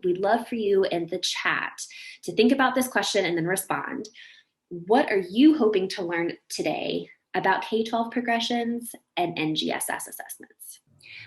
we'd love for you in the chat to think about this question and then respond. What are you hoping to learn today about K-12 progressions and NGSS assessments?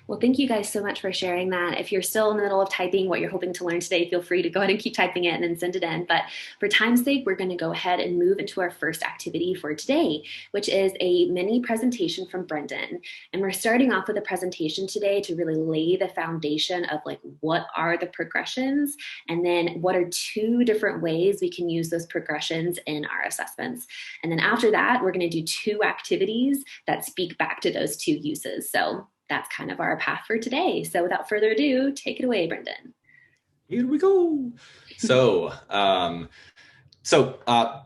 Well, thank you guys so much for sharing that. If you're still in the middle of typing what you're hoping to learn today, feel free to go ahead and keep typing it and then send it in. But for time's sake, we're going to go ahead and move into our first activity for today, which is a mini presentation from Brendan. And we're starting off with a presentation today to really lay the foundation of like, what are the progressions? And then what are two different ways we can use those progressions in our assessments? And then after that, we're going to do two activities that speak back to those two uses. So that's kind of our path for today. So without further ado, take it away, Brendan. Here we go. So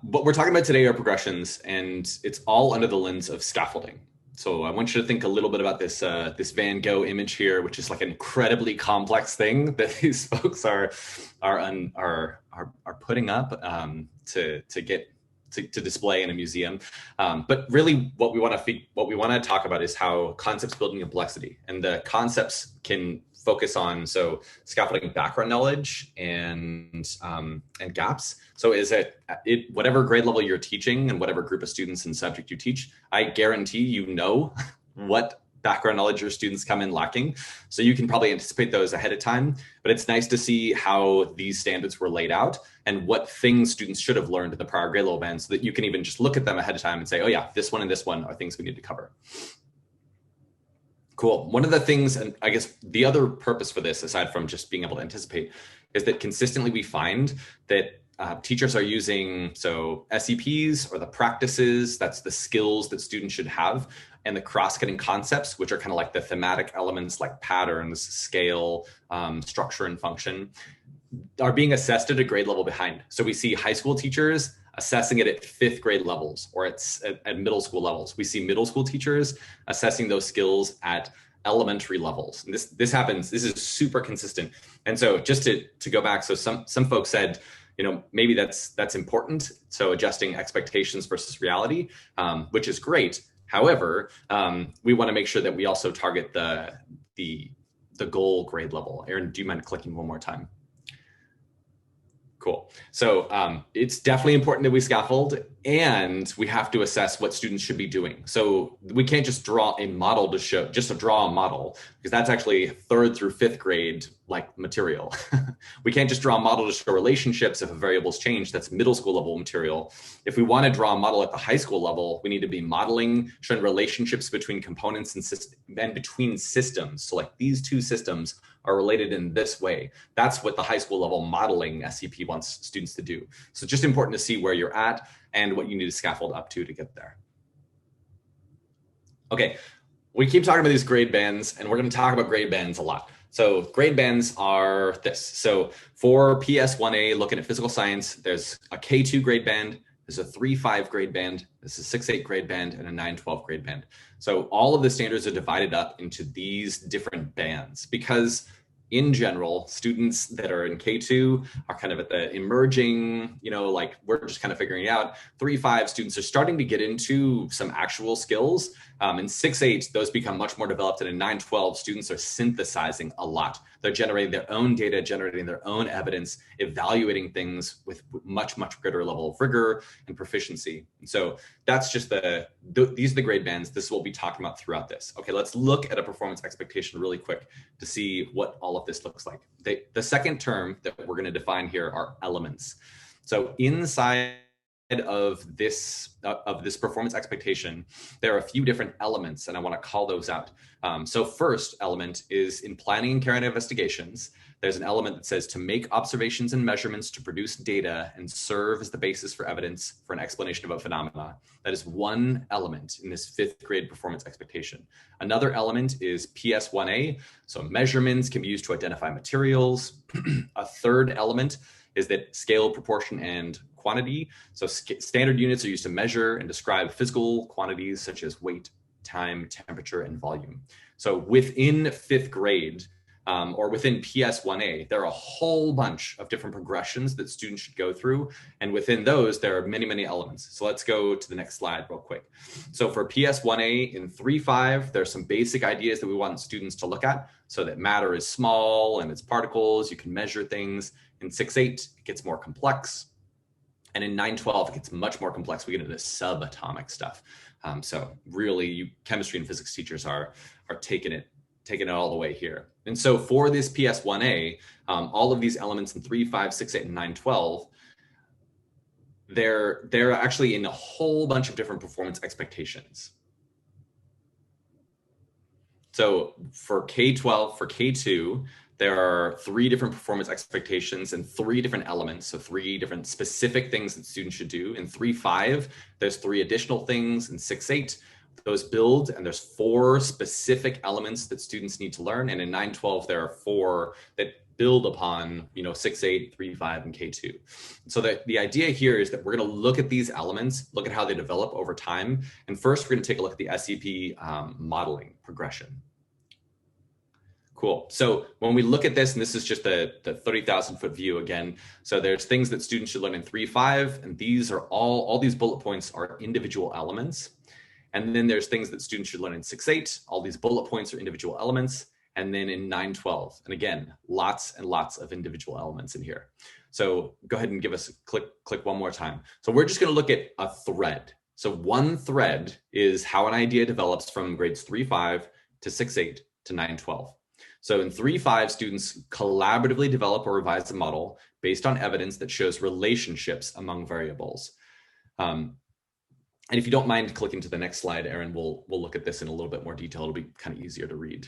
what we're talking about today are progressions, and it's all under the lens of scaffolding. So I want you to think a little bit about this this Van Gogh image here, which is like an incredibly complex thing that these folks are putting up to display in a museum. But really what we want to talk about is how concepts build in complexity, and the concepts can focus on scaffolding background knowledge and gaps. So is it whatever grade level you're teaching and whatever group of students and subject you teach, I guarantee you know what background knowledge your students come in lacking. So you can probably anticipate those ahead of time, but it's nice to see how these standards were laid out and what things students should have learned in the prior grade level band, so that you can even just look at them ahead of time and say, oh yeah, this one and this one are things we need to cover. Cool. One of the things, and I guess the other purpose for this, aside from just being able to anticipate, is that consistently we find that teachers are using SEPs, or the practices, that's the skills that students should have, and the cross-cutting concepts, which are kind of like the thematic elements like patterns, scale, structure, and function, are being assessed at a grade level behind. So we see high school teachers assessing it at 5th grade levels, or at middle school levels. We see middle school teachers assessing those skills at elementary levels. And this happens, this is super consistent. And so just to go back, so some folks said, maybe that's important. So adjusting expectations versus reality, which is great. However, we want to make sure that we also target the goal grade level. Aaron, do you mind clicking one more time? Cool. So it's definitely important that we scaffold, and we have to assess what students should be doing. So we can't just draw a model to draw a model, because that's actually 3rd through 5th grade like material. We can't just draw a model to show relationships if a variable's change. That's middle school level material. If we want to draw a model at the high school level, we need to be modeling, showing relationships between components and between systems. So like these two systems are related in this way. That's what the high school level modeling SEP wants students to do. So just important to see where you're at and what you need to scaffold up to get there. Okay, we keep talking about these grade bands, and we're going to talk about grade bands a lot. So grade bands are this. So for PS1A, looking at physical science, there's a K2 grade band, there's a 3-5 grade band, there's a 6-8 grade band, and a 9-12 grade band. So all of the standards are divided up into these different bands, because in general, students that are in K2 are kind of at the emerging, like we're just kind of figuring it out. 3-5 students are starting to get into some actual skills. In 6-8, those become much more developed, and in 9-12, students are synthesizing a lot. They're generating their own data, generating their own evidence, evaluating things with much, much greater level of rigor and proficiency. And so that's just these are the grade bands. This is what we'll be talking about throughout this. Okay, let's look at a performance expectation really quick to see what all of this looks like. The second term that we're going to define here are elements. So inside of this performance expectation, there are a few different elements, and I want to call those out. So first element is in planning and carrying out investigations. There's an element that says to make observations and measurements to produce data and serve as the basis for evidence for an explanation of a phenomena. That is one element in this 5th grade performance expectation. Another element is PS1A. So measurements can be used to identify materials. A third element is that scale, proportion, and quantity. So standard units are used to measure and describe physical quantities such as weight, time, temperature, and volume. So within 5th grade, or within PS1A, there are a whole bunch of different progressions that students should go through. And within those, there are many, many elements. So let's go to the next slide real quick. So for PS1A in 3.5, there's some basic ideas that we want students to look at. So that matter is small and it's particles, you can measure things. In 6.8, it gets more complex. And in 9.12, it gets much more complex. We get into subatomic stuff. So really, chemistry and physics teachers are taking it all the way here. And so for this PS1A, all of these elements in 3, 5, 6, 8, and 9, 12, they're actually in a whole bunch of different performance expectations. So for K-12, for K2, there are 3 different performance expectations and 3 different elements. So 3 different specific things that students should do. In 3.5, there's 3 additional things. In 6.8, those build, and there's 4 specific elements that students need to learn. And in 9.12, there are 4 that build upon, 6.8, 3.5, and K2. So the idea here is that we're going to look at these elements, look at how they develop over time. And first, we're going to take a look at the SEP modeling progression. Cool. So when we look at this, and this is just the 30,000 foot view again. So there's things that students should learn in 3.5, and these are all these bullet points are individual elements. And then there's things that students should learn in 6.8. All these bullet points are individual elements. And then in 9.12, and again, lots and lots of individual elements in here. So go ahead and give us a click one more time. So we're just going to look at a thread. So one thread is how an idea develops from grades 3.5 to 6.8 to 9.12. So in 3.5, students collaboratively develop or revise a model based on evidence that shows relationships among variables. And if you don't mind clicking to the next slide, Aaron, we'll look at this in a little bit more detail. It'll be kind of easier to read.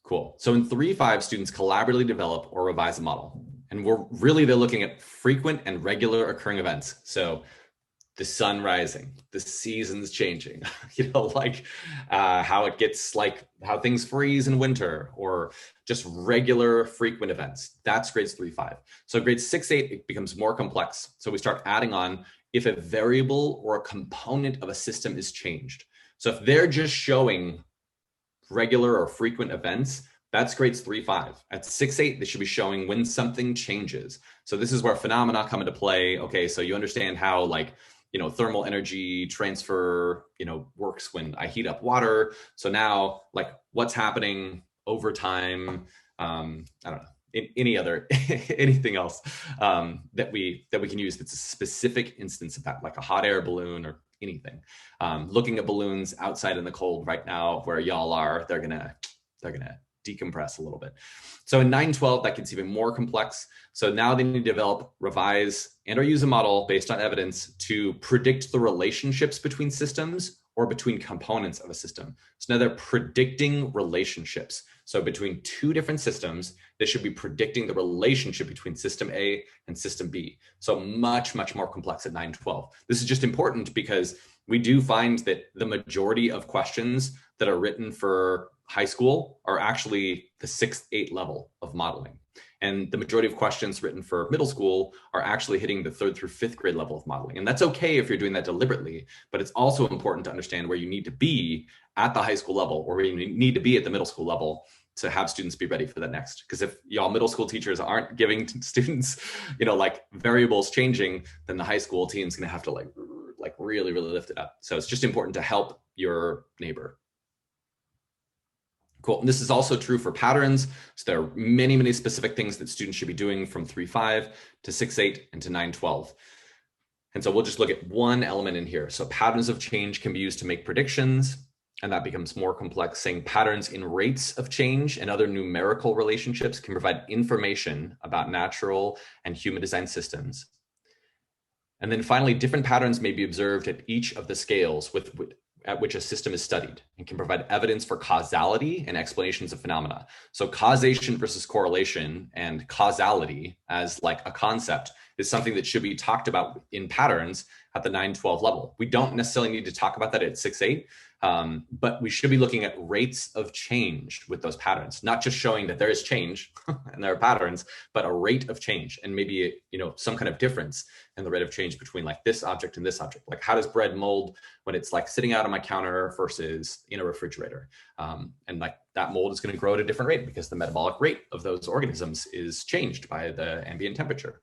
Cool. So in 3.5, students collaboratively develop or revise a model. And they're looking at frequent and regular occurring events. So the sun rising, the seasons changing, how it gets, how things freeze in winter, or just regular frequent events. That's grades 3.5. So grades 6.8, it becomes more complex. So we start adding on if a variable or a component of a system is changed. So if they're just showing regular or frequent events, that's grades 3.5. At 6.8, they should be showing when something changes. So this is where phenomena come into play. Okay, so you understand how thermal energy transfer, works when I heat up water. So now, what's happening over time? I don't know, anything else that we can use that's a specific instance of that, like a hot air balloon or anything. Looking at balloons outside in the cold right now where y'all are, they're gonna decompress a little bit. So in 9.12, that gets even more complex. So now they need to develop, revise, and or use a model based on evidence to predict the relationships between systems or between components of a system. So now they're predicting relationships. So between 2 different systems, they should be predicting the relationship between system A and system B. So much, much more complex at 9.12. This is just important because we do find that the majority of questions that are written for high school are actually the 6th, 8th level of modeling. And the majority of questions written for middle school are actually hitting the 3rd through 5th grade level of modeling. And that's okay if you're doing that deliberately, but it's also important to understand where you need to be at the high school level or where you need to be at the middle school level to have students be ready for the next. Because if y'all middle school teachers aren't giving students, variables changing, then the high school team's gonna have to really, really lift it up. So it's just important to help your neighbor. Cool. And this is also true for patterns. So there are many, many specific things that students should be doing from 3.5 to 6.8 and to 9.12. And so we'll just look at one element in here. So patterns of change can be used to make predictions, and that becomes more complex, saying patterns in rates of change and other numerical relationships can provide information about natural and human design systems. And then finally, different patterns may be observed at each of the scales at which a system is studied and can provide evidence for causality and explanations of phenomena. So causation versus correlation and causality as a concept is something that should be talked about in patterns at the 9-12 level. We don't necessarily need to talk about that at 6-8, but we should be looking at rates of change with those patterns, not just showing that there is change and there are patterns, but a rate of change and maybe, some kind of difference in the rate of change between like this object and this object. Like how does bread mold when it's like sitting out on my counter versus in a refrigerator? And like that mold is going to grow at a different rate because the metabolic rate of those organisms is changed by the ambient temperature.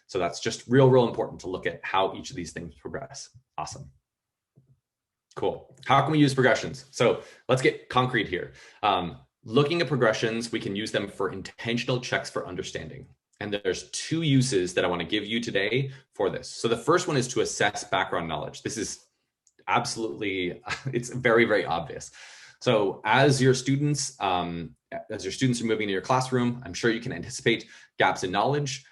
So that's just real important to look at how each of these things progress. Awesome. Cool. How can we use progressions? So let's get concrete here. Looking at progressions, we can use them for intentional checks for understanding. And there's two uses that I want to give you today for this. So the first one is to assess background knowledge. This is absolutely, it's very obvious. So as your students are moving into your classroom, I'm sure you can anticipate gaps in knowledge.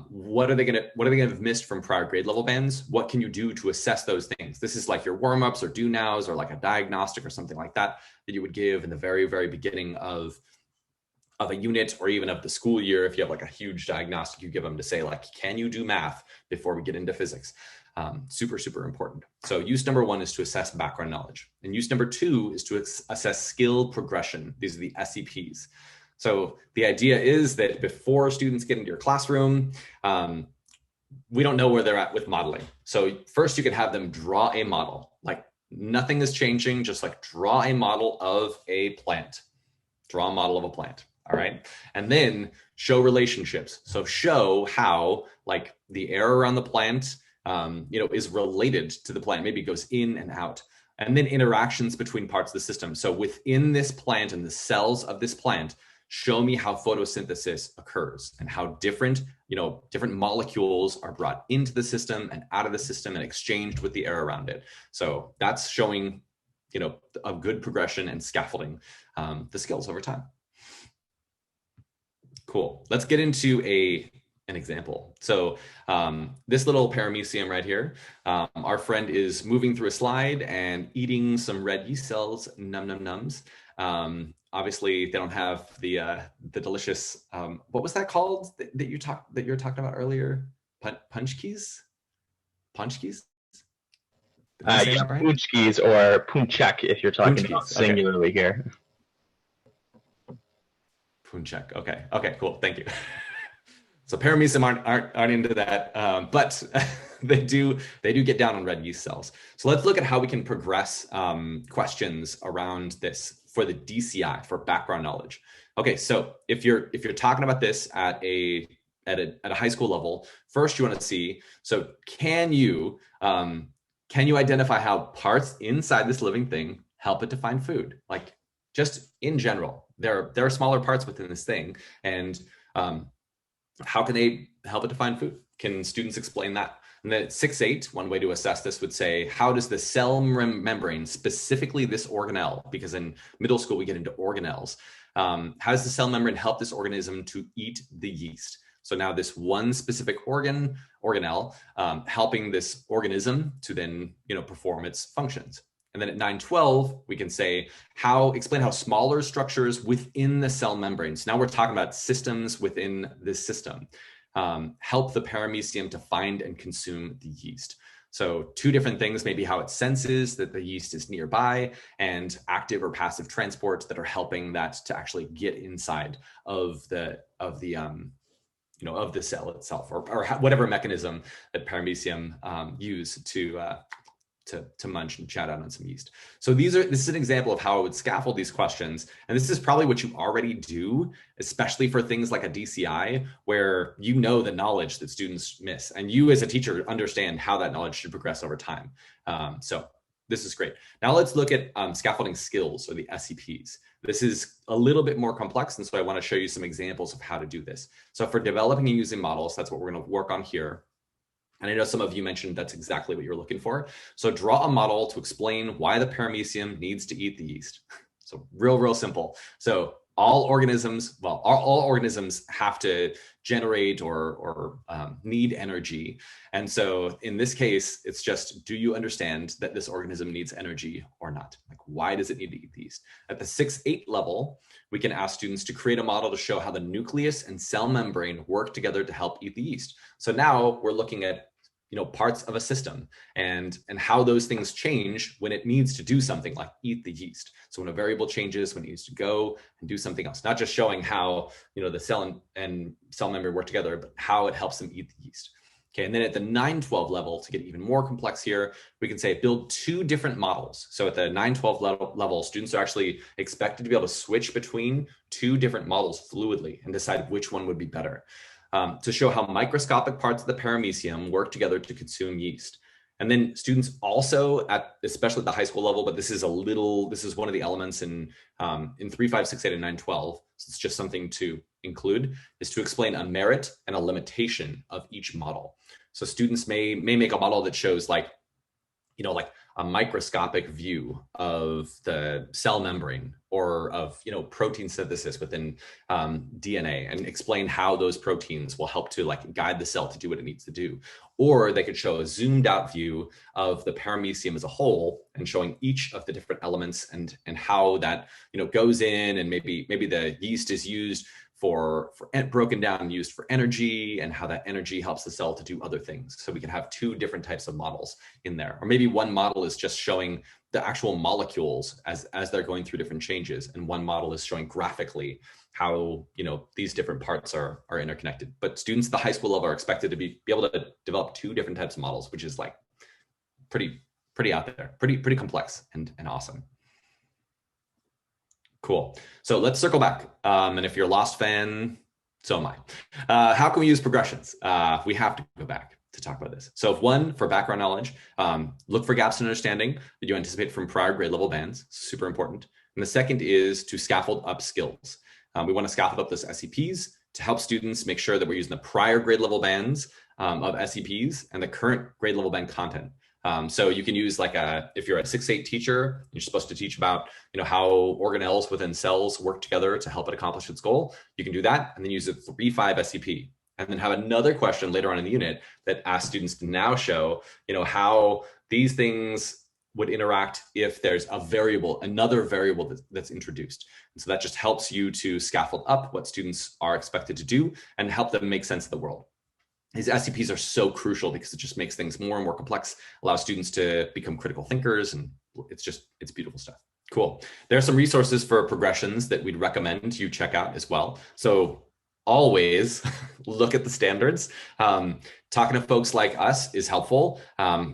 What are they going to have missed from prior grade level bands? What can you do to assess those things? This is like your warm-ups or do nows or like a diagnostic or something like that you would give in the very beginning of a unit or even of the school year. If you have like a huge diagnostic, you give them to say like, can you do math before we get into physics? Super important. So use number one is to assess background knowledge. And use number two is to assess skill progression. These are the SEPs. So the idea is that before students get into your classroom, we don't know where they're at with modeling. So first you could have them draw a model, like nothing is changing, just like draw a model of a plant, draw a model of a plant. All right. And then show relationships. So show how like the air around the plant, is related to the plant, maybe goes in and out. And then interactions between parts of the system. So within this plant and the cells of this plant, show me how photosynthesis occurs and how different molecules are brought into the system and out of the system and exchanged with the air around it. So that's showing, a good progression and scaffolding the skills over time. Cool. Let's get into an example. So this little paramecium right here, our friend is moving through a slide and eating some red yeast cells, nums. Obviously, they don't have the delicious, what was that called that you were talking about earlier? Punchkis? Punchkis? Yeah, right? Punchkis or punchek if you're talking about singularly here. Punchek. Okay, cool. Thank you. So paramecium aren't into that, but they do get down on red yeast cells. So let's look at how we can progress questions around this for the DCI, for background knowledge. Okay, so if you're talking about this at a high school level, first you want to see, so can you identify how parts inside this living thing help it to find food? Like just in general, there are smaller parts within this thing, and how can they help it to find food? Can students explain that? And then at 6-8, one way to assess this would say, how does the cell membrane, specifically this organelle, because in middle school we get into organelles, how does the cell membrane help this organism to eat the yeast? So now this one specific organelle helping this organism to then perform its functions. And then at 9-12, we can say explain how smaller structures within the cell membrane. So now we're talking about systems within this system. Help the paramecium to find and consume the yeast. So two different things, maybe how it senses that the yeast is nearby, and active or passive transports that are helping that to actually get inside of the cell itself, or whatever mechanism that paramecium use to munch and chat out on some yeast. So this is an example of how I would scaffold these questions. And this is probably what you already do, especially for things like a DCI, where the knowledge that students miss. And you as a teacher understand how that knowledge should progress over time. So this is great. Now let's look at scaffolding skills, or the SEPs. This is a little bit more complex, and so I want to show you some examples of how to do this. So for developing and using models, that's what we're going to work on here. And I know some of you mentioned that's exactly what you're looking for. So draw a model to explain why the paramecium needs to eat the yeast. So real simple. So all organisms, well, all organisms have to generate or need energy. And so in this case, it's just, do you understand that this organism needs energy or not? Like, why does it need to eat the yeast? At the 6-8 level, we can ask students to create a model to show how the nucleus and cell membrane work together to help eat the yeast. So now we're looking at parts of a system and how those things change when it needs to do something like eat the yeast. So when a variable changes, when it needs to go and do something else, not just showing how the cell and cell membrane work together, but how it helps them eat the yeast. Okay, and then at the 9-12 level, to get even more complex here, we can say build 2 different models. So at the 9-12 level, students are actually expected to be able to switch between 2 different models fluidly and decide which one would be better. To show how microscopic parts of the paramecium work together to consume yeast. And then students also, especially at the high school level, but this is one of the elements in 3, 5, 6, 8, and 9, 12. So it's just something to include, is to explain a merit and a limitation of each model. So students may make a model that shows like a microscopic view of the cell membrane or of protein synthesis within DNA, and explain how those proteins will help to guide the cell to do what it needs to do. Or they could show a zoomed out view of the paramecium as a whole, and showing each of the different elements and how that goes in, and maybe the yeast is used for broken down and used for energy, and how that energy helps the cell to do other things. So we can have 2 different types of models in there. Or maybe one model is just showing the actual molecules as they're going through different changes, and one model is showing graphically how these different parts are interconnected. But students at the high school level are expected to be able to develop 2 different types of models, which is pretty out there, pretty complex and awesome. Cool. So let's circle back. And if you're a Lost fan, so am I. How can we use progressions? We have to go back to talk about this. So one, for background knowledge, look for gaps in understanding that you anticipate from prior grade level bands. Super important. And the second is to scaffold up skills. We want to scaffold up those SEPs to help students make sure that we're using the prior grade level bands of SEPs and the current grade level band content. So you can use if you're a 6-8 teacher, you're supposed to teach about, how organelles within cells work together to help it accomplish its goal. You can do that and then use a 3-5 SEP, and then have another question later on in the unit that asks students to now show, how these things would interact if there's another variable that's introduced. And so that just helps you to scaffold up what students are expected to do and help them make sense of the world. These SEPs are so crucial because it just makes things more and more complex, allows students to become critical thinkers, and it's beautiful stuff. Cool. There are some resources for progressions that we'd recommend you check out as well. So always look at the standards. Talking to folks like us is helpful.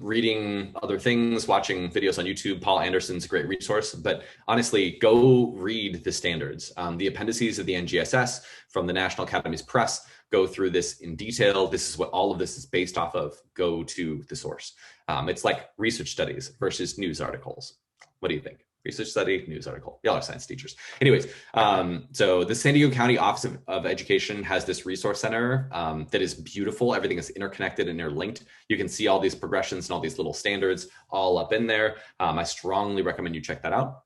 Reading other things, watching videos on YouTube, Paul Anderson's a great resource, but honestly, go read the standards. The appendices of the NGSS from the National Academies Press go through this in detail. This is what all of this is based off of. Go to the source. It's like research studies versus news articles. What do you think? Research study, news article. Y'all are science teachers. Anyways, so the San Diego County Office of Education has this resource center that is beautiful. Everything is interconnected and interlinked. You can see all these progressions and all these little standards all up in there. I strongly recommend you check that out.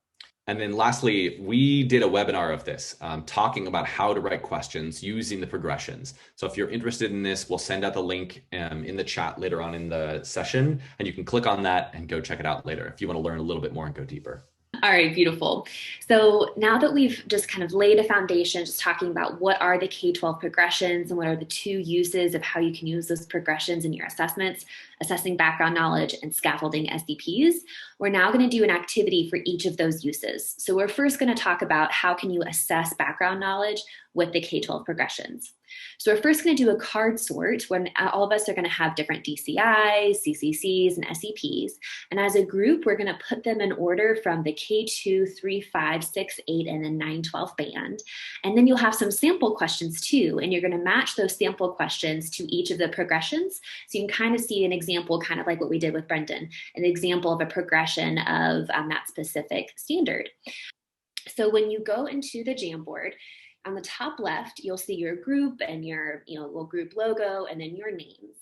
And then lastly, we did a webinar of this, talking about how to write questions using the progressions. So if you're interested in this, we'll send out the link in the chat later on in the session, and you can click on that and go check it out later if you want to learn a little bit more and go deeper. All right, beautiful. So now that we've just kind of laid a foundation, just talking about what are the K-12 progressions and what are the 2 uses of how you can use those progressions in your assessments, assessing background knowledge and scaffolding SEPs, we're now going to do an activity for each of those uses. So we're first going to talk about how can you assess background knowledge with the K-12 progressions. So we're first going to do a card sort when all of us are going to have different DCIs, CCCs, and SEPs. And as a group, we're going to put them in order from the K2, 3, 5, 6, 8, and then 9, 12 band. And then you'll have some sample questions too. And you're going to match those sample questions to each of the progressions. So you can kind of see an example, kind of like what we did with Brendan, an example of a progression of that specific standard. So when you go into the Jamboard, on the top left, you'll see your group and your little group logo and then your names.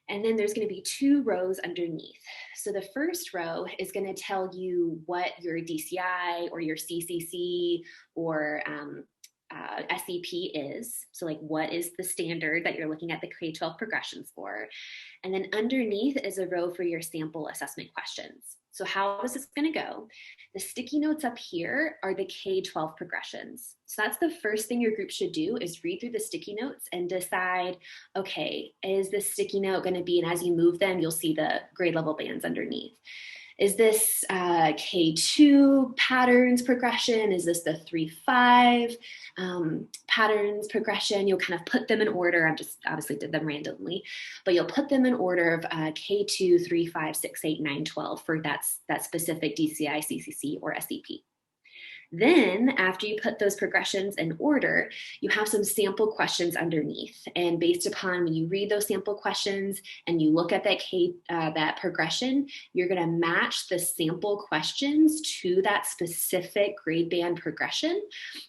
And then there's going to be 2 rows underneath. So the first row is going to tell you what your DCI or your CCC or SEP is. So like, what is the standard that you're looking at the K-12 progressions for? And then underneath is a row for your sample assessment questions. So how is this going to go? The sticky notes up here are the K-12 progressions. So that's the first thing your group should do, is read through the sticky notes and decide, okay, is this sticky note going to be, and as you move them, you'll see the grade level bands underneath. Is this K2 patterns progression? Is this the 3-5 patterns progression? You'll kind of put them in order. I just obviously did them randomly, but you'll put them in order of K2, 3, 5, 6, 8, 9, 12 for that specific DCI, CCC, or SEP. Then after you put those progressions in order, you have some sample questions underneath. And based upon when you read those sample questions and you look at that progression, you're going to match the sample questions to that specific grade band progression.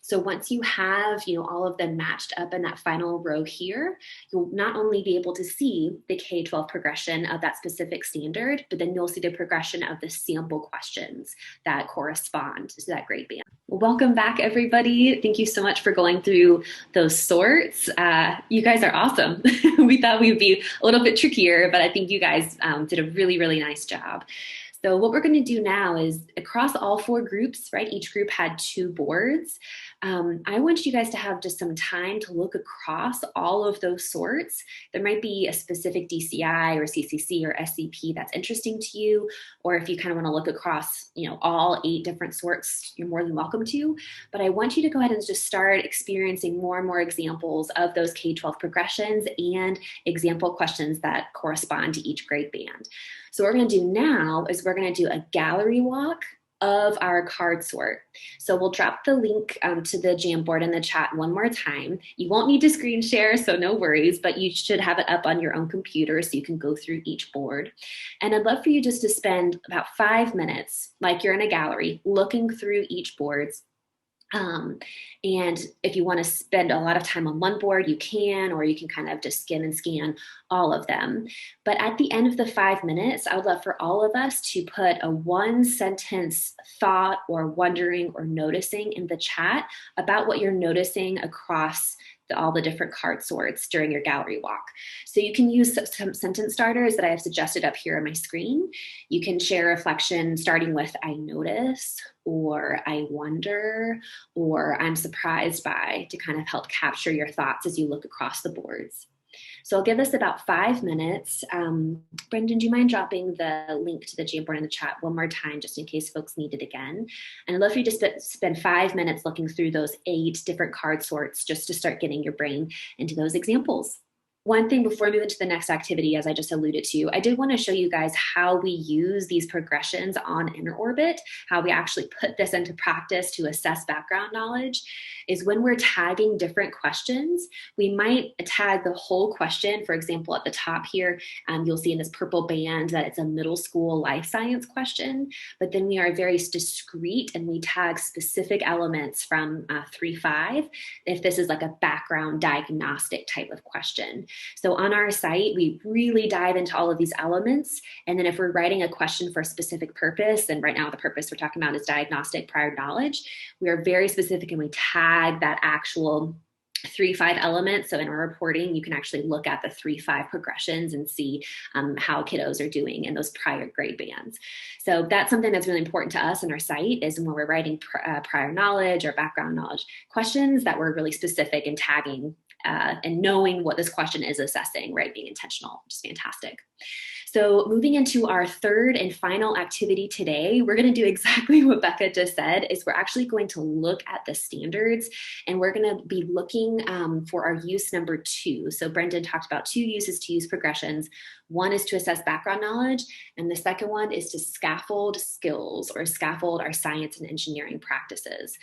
So once you have, all of them matched up in that final row here, you'll not only be able to see the K-12 progression of that specific standard, but then you'll see the progression of the sample questions that correspond to that grade band. Welcome back, everybody. Thank you so much for going through those sorts. You guys are awesome. We thought we'd be a little bit trickier, but I think you guys did a really, really nice job. So what we're going to do now is, across all 4 groups, right? Each group had 2 boards. I want you guys to have just some time to look across all of those sorts. There might be a specific DCI or CCC or SEP that's interesting to you, or if you kind of want to look across, all 8 different sorts, you're more than welcome to. But I want you to go ahead and just start experiencing more and more examples of those K-12 progressions and example questions that correspond to each grade band. So what we're going to do now is we're going to do a gallery walk of our card sort. So we'll drop the link to the Jamboard in the chat one more time. You won't need to screen share, so no worries, but you should have it up on your own computer so you can go through each board. And I'd love for you just to spend about 5 minutes, like you're in a gallery, looking through each board. And if you want to spend a lot of time on one board, you can, or you can kind of just skim and scan all of them. But at the end of the 5 minutes, I would love for all of us to put a 1-sentence thought or wondering or noticing in the chat about what you're noticing across all the different card sorts during your gallery walk. So you can use some sentence starters that I have suggested up here on my screen. You can share reflection starting with I notice, or I wonder, or I'm surprised by, to kind of help capture your thoughts as you look across the boards. So I'll give us about 5 minutes. Brendan, do you mind dropping the link to the Jamboard in the chat one more time, just in case folks need it again? And I'd love for you to spend 5 minutes looking through those 8 different card sorts, just to start getting your brain into those examples. One thing before we move into the next activity, as I just alluded to, I did want to show you guys how we use these progressions on InterOrbit, how we actually put this into practice to assess background knowledge, is when we're tagging different questions, we might tag the whole question. For example, at the top here, you'll see in this purple band that it's a middle school life science question, but then we are very discrete and we tag specific elements from 3-5, if this is like a background diagnostic type of question. So on our site, we really dive into all of these elements. And then if we're writing a question for a specific purpose, and right now the purpose we're talking about is diagnostic prior knowledge, we are very specific and we tag that actual 3-5 element. So in our reporting, you can actually look at the 3-5 progressions and see how kiddos are doing in those prior grade bands. So that's something that's really important to us in our site, is when we're writing prior knowledge or background knowledge questions, that we're really specific in tagging and knowing what this question is assessing, right? Being intentional, which is fantastic. So moving into our third and final activity today, we're going to do exactly what Becca just said, is we're actually going to look at the standards, and we're going to be looking for our use number 2. So Brendan talked about 2 uses to use progressions. One is to assess background knowledge, and the second one is to scaffold skills, or scaffold our science and engineering practices.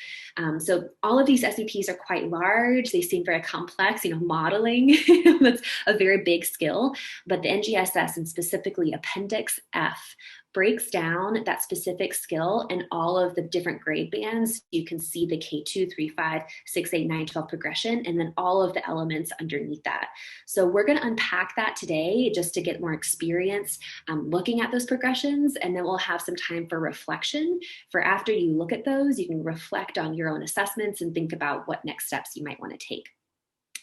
So all of these SEPs are quite large. They seem very complex, modeling, that's a very big skill, but the NGSS, and specifically Appendix F, breaks down that specific skill and all of the different grade bands. You can see the K2, 3, 5, 6, 8, 9, 12 progression, and then all of the elements underneath that. So we're going to unpack that today just to get more experience looking at those progressions, and then we'll have some time for reflection. For after you look at those, you can reflect on your own assessments and think about what next steps you might want to take.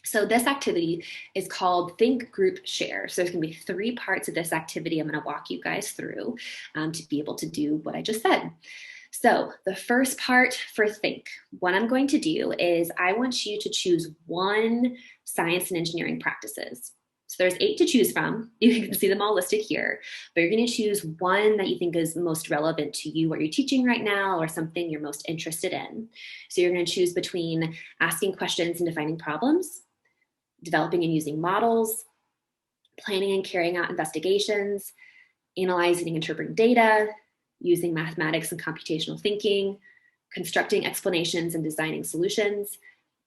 So this activity is called Think, Group, Share. So there's going to be 3 parts of this activity I'm going to walk you guys through to be able to do what I just said. So the first part for Think, what I'm going to do is I want you to choose 1 science and engineering practices. So there's 8 to choose from. You can see them all listed here, but you're going to choose 1 that you think is most relevant to you, what you're teaching right now, or something you're most interested in. So you're going to choose between asking questions and defining problems, developing and using models, planning and carrying out investigations, analyzing and interpreting data, using mathematics and computational thinking, constructing explanations and designing solutions,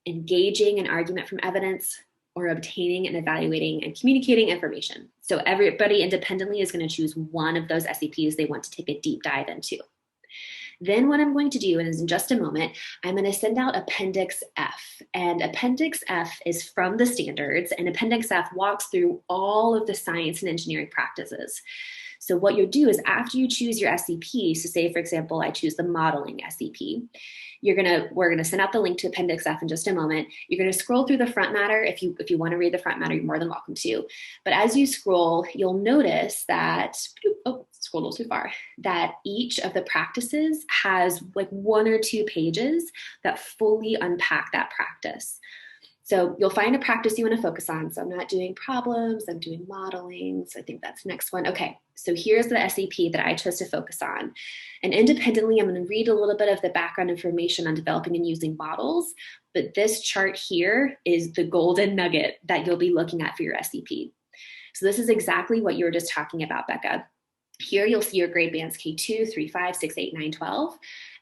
engaging in argument from evidence, or obtaining and evaluating and communicating information. So everybody independently is going to choose 1 of those SEPs they want to take a deep dive into. Then what I'm going to do is in just a moment, I'm going to send out Appendix F. And Appendix F is from the standards, and Appendix F walks through all of the science and engineering practices. So what you'll do is after you choose your SEP, so say for example, I choose the modeling SEP, we're gonna send out the link to Appendix F in just a moment. You're gonna scroll through the front matter. If you want to read the front matter, you're more than welcome to. But as you scroll, you'll notice that, scroll a little too far, that each of the practices has like 1 or 2 pages that fully unpack that practice. So you'll find a practice you want to focus on. So I'm not doing problems, I'm doing modeling. So I think that's the next one. Okay, so here's the SEP that I chose to focus on. And independently, I'm going to read a little bit of the background information on developing and using models. But this chart here is the golden nugget that you'll be looking at for your SEP. So this is exactly what you were just talking about, Becca. Here you'll see your grade bands K2, 3, 5, 6, 8, 9, 12.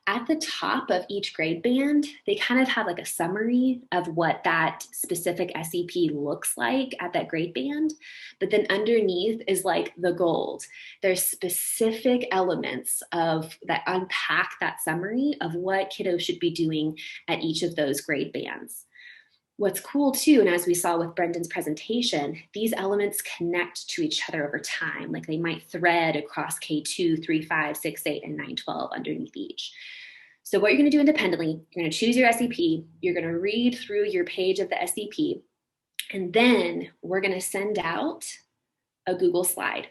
At the top of each grade band, they kind of have like a summary of what that specific SEP looks like at that grade band. But then underneath is like the gold. There's specific elements of that unpack that summary of what kiddos should be doing at each of those grade bands. What's cool too, and as we saw with Brendan's presentation, these elements connect to each other over time. Like they might thread across K2, 3, 5, 6, 8, and 9, 12 underneath each. So what you're going to do independently, you're going to choose your SEP, you're going to read through your page of the SEP, and then we're going to send out a Google slide.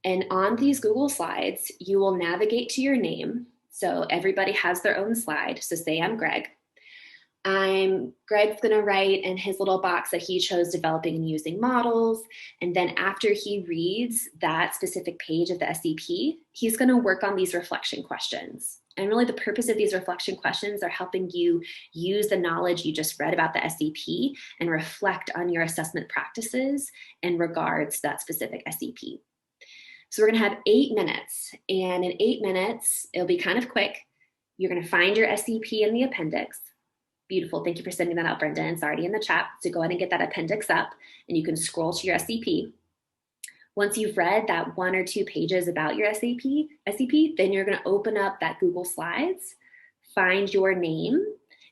And on these Google slides, you will navigate to your name. So everybody has their own slide. So say I'm Greg. Greg's going to write in his little box that he chose developing and using models. And then after he reads that specific page of the SEP, he's going to work on these reflection questions. And really the purpose of these reflection questions are helping you use the knowledge you just read about the SEP and reflect on your assessment practices in regards to that specific SEP. So we're going to have 8 minutes. And in 8 minutes, it'll be kind of quick. You're going to find your SEP in the appendix. Beautiful. Thank you for sending that out, Brenda. It's already in the chat. So go ahead and get that appendix up and you can scroll to your SEP. Once you've read that 1 or 2 pages about your SEP, then you're going to open up that Google Slides, find your name,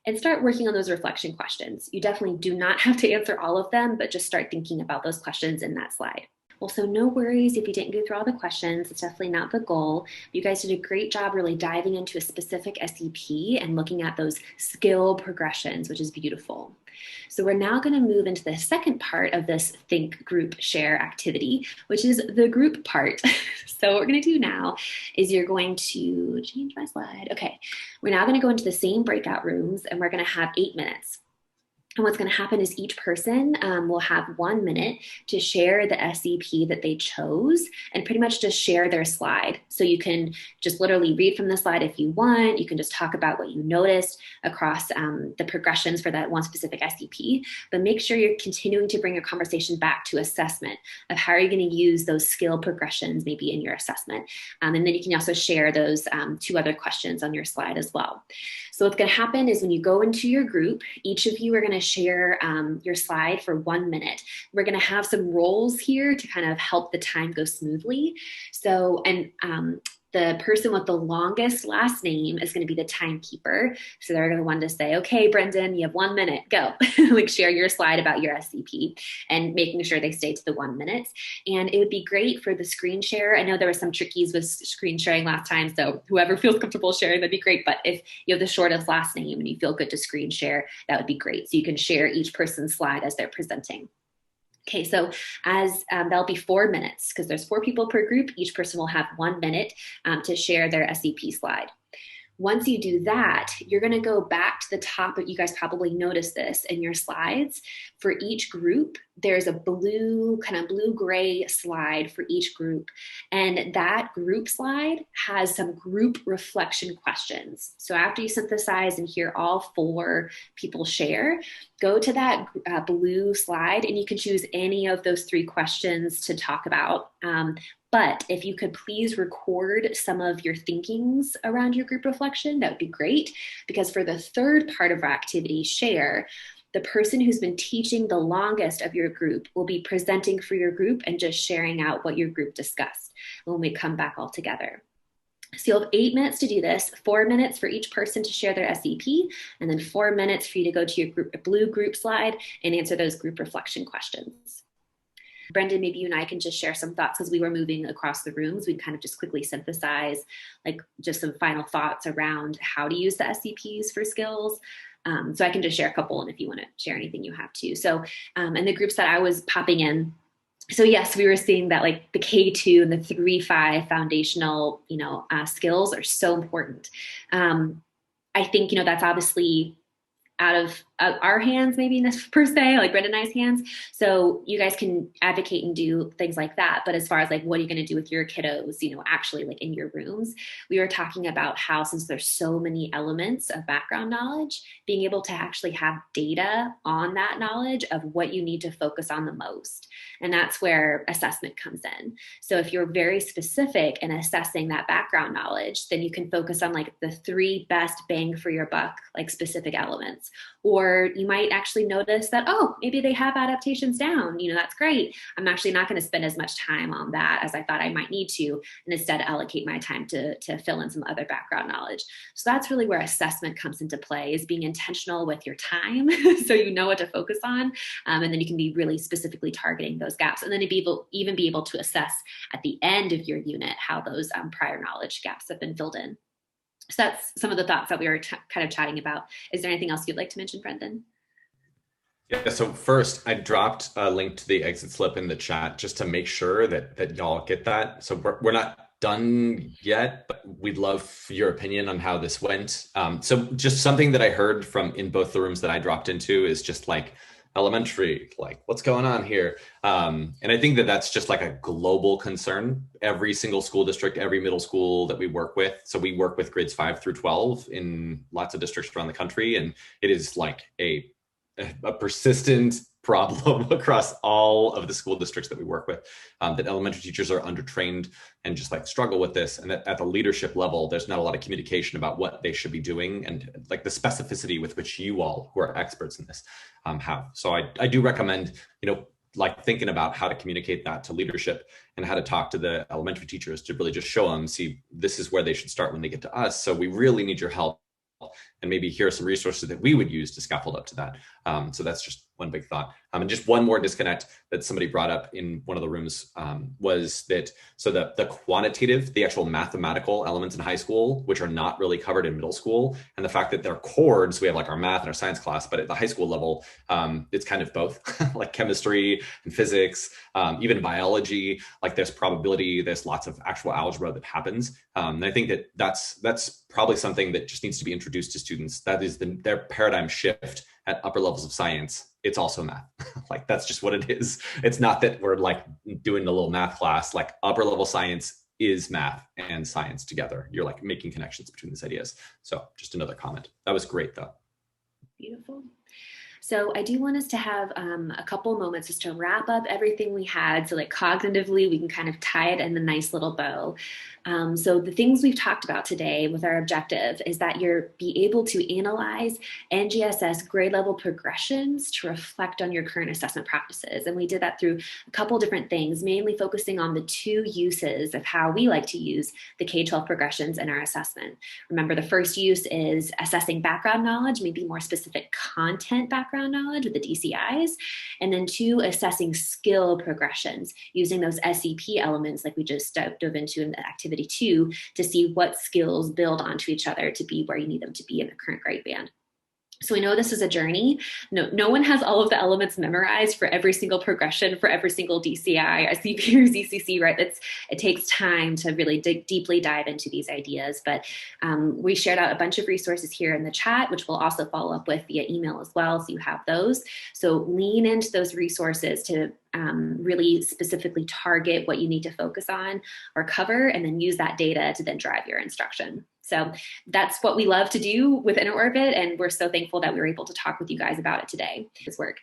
and start working on those reflection questions. You definitely do not have to answer all of them, but just start thinking about those questions in that slide. Well, so no worries if you didn't go through all the questions. It's definitely not the goal. You guys did a great job really diving into a specific SEP and looking at those skill progressions, which is beautiful. So we're now going to move into the second part of this Think, Group, Share activity, which is the group part. So what we're going to do now is you're going to change my slide. Okay, we're now going to go into the same breakout rooms and we're going to have 8 minutes. And what's going to happen is each person will have 1 minute to share the SEP that they chose and pretty much just share their slide. So you can just literally read from the slide if you want. You can just talk about what you noticed across the progressions for that one specific SEP. But make sure you're continuing to bring your conversation back to assessment of how are you going to use those skill progressions maybe in your assessment. And then you can also share those 2 other questions on your slide as well. So what's going to happen is when you go into your group, each of you are going to to share your slide for 1 minute. We're going to have some roles here to kind of help the time go smoothly. So, and the person with the longest last name is going to be the timekeeper. So they're going to want to say, okay, Brendan, you have 1 minute, go. Like share your slide about your SEP and making sure they stay to the 1 minute. And it would be great for the screen share. I know there were some trickies with screen sharing last time, so whoever feels comfortable sharing, that'd be great. But if you have the shortest last name and you feel good to screen share, that would be great. So you can share each person's slide as they're presenting. Okay, so as there'll be 4 minutes because there's 4 people per group. Each person will have 1 minute to share their SEP slide. Once you do that, you're going to go back to the top. You guys probably noticed this in your slides. For each group, there's a blue, kind of blue-gray slide for each group. And that group slide has some group reflection questions. So after you synthesize and hear all 4 people share, go to that blue slide and you can choose any of those 3 questions to talk about. But if you could please record some of your thinkings around your group reflection, that would be great. Because for the third part of our activity, share, the person who's been teaching the longest of your group will be presenting for your group and just sharing out what your group discussed when we come back all together. So you'll have 8 minutes to do this, 4 minutes for each person to share their SEP, and then 4 minutes for you to go to your blue group slide and answer those group reflection questions. Brendan, maybe you and I can just share some thoughts because we were moving across the rooms. We'd kind of just quickly synthesize like just some final thoughts around how to use the SEPs for skills. So I can just share a couple, and if you want to share anything, you have to. So, and the groups that I was popping in, so yes, we were seeing that like the K2 and the 3-5 foundational, skills are so important. I think, that's obviously out of our hands, maybe per se, like Brendan and I's hands. So you guys can advocate and do things like that. But as far as like, what are you going to do with your kiddos, actually like in your rooms, we were talking about how, since there's so many elements of background knowledge, being able to actually have data on that knowledge of what you need to focus on the most. And that's where assessment comes in. So if you're very specific in assessing that background knowledge, then you can focus on like the 3 best bang for your buck, like specific elements. Or you might actually notice that, oh, maybe they have adaptations down. That's great. I'm actually not going to spend as much time on that as I thought I might need to, and instead allocate my time to fill in some other background knowledge. So that's really where assessment comes into play, is being intentional with your time so you know what to focus on. And then you can be really specifically targeting those gaps. And then even be able to assess at the end of your unit how those prior knowledge gaps have been filled in. So that's some of the thoughts that we were kind of chatting about. Is there anything else you'd like to mention, Brendan? Yeah, so first I dropped a link to the exit slip in the chat just to make sure that y'all get that. So we're not done yet, but we'd love your opinion on how this went. So just something that I heard from in both the rooms that I dropped into is just like elementary, like what's going on here? And I think that that's just like a global concern. Every single school district, every middle school that we work with. So we work with grades 5 through 12 in lots of districts around the country. And it is like a persistent problem across all of the school districts that we work with, that elementary teachers are undertrained and just like struggle with this. And that at the leadership level, there's not a lot of communication about what they should be doing and like the specificity with which you all, who are experts in this, have. So I do recommend, like thinking about how to communicate that to leadership and how to talk to the elementary teachers to really just show them, see, this is where they should start when they get to us. So we really need your help. And maybe here are some resources that we would use to scaffold up to that. So that's just one big thought. And just one more disconnect that somebody brought up in one of the rooms was that, so the quantitative, the actual mathematical elements in high school, which are not really covered in middle school, and the fact that they're chords, we have like our math and our science class, but at the high school level, it's kind of both, like chemistry and physics, even biology, like there's probability, there's lots of actual algebra that happens. And I think that that's probably something that just needs to be introduced to students. That is their paradigm shift at upper levels of science. It's also math. Like that's just what it is. It's not that we're like doing a little math class, like upper level science is math and science together. You're like making connections between these ideas. So just another comment. That was great though. Beautiful. So I do want us to have a couple moments just to wrap up everything we had. So like cognitively, we can kind of tie it in a nice little bow. So the things we've talked about today with our objective is that you're be able to analyze NGSS grade level progressions to reflect on your current assessment practices. And we did that through a couple different things, mainly focusing on the two uses of how we like to use the K-12 progressions in our assessment. Remember, the first use is assessing background knowledge, maybe more specific content background knowledge with the DCIs. And then two, assessing skill progressions using those SEP elements like we just dove into in the activity 2 to see what skills build onto each other to be where you need them to be in the current grade band. So we know this is a journey. No one has all of the elements memorized for every single progression, for every single DCI, SEP, or CCC, right? It takes time to really deeply dive into these ideas. But we shared out a bunch of resources here in the chat, which we'll also follow up with via email as well, so you have those. So lean into those resources to really specifically target what you need to focus on or cover, and then use that data to then drive your instruction. So that's what we love to do within Orbit, and we're so thankful that we were able to talk with you guys about it today, this work.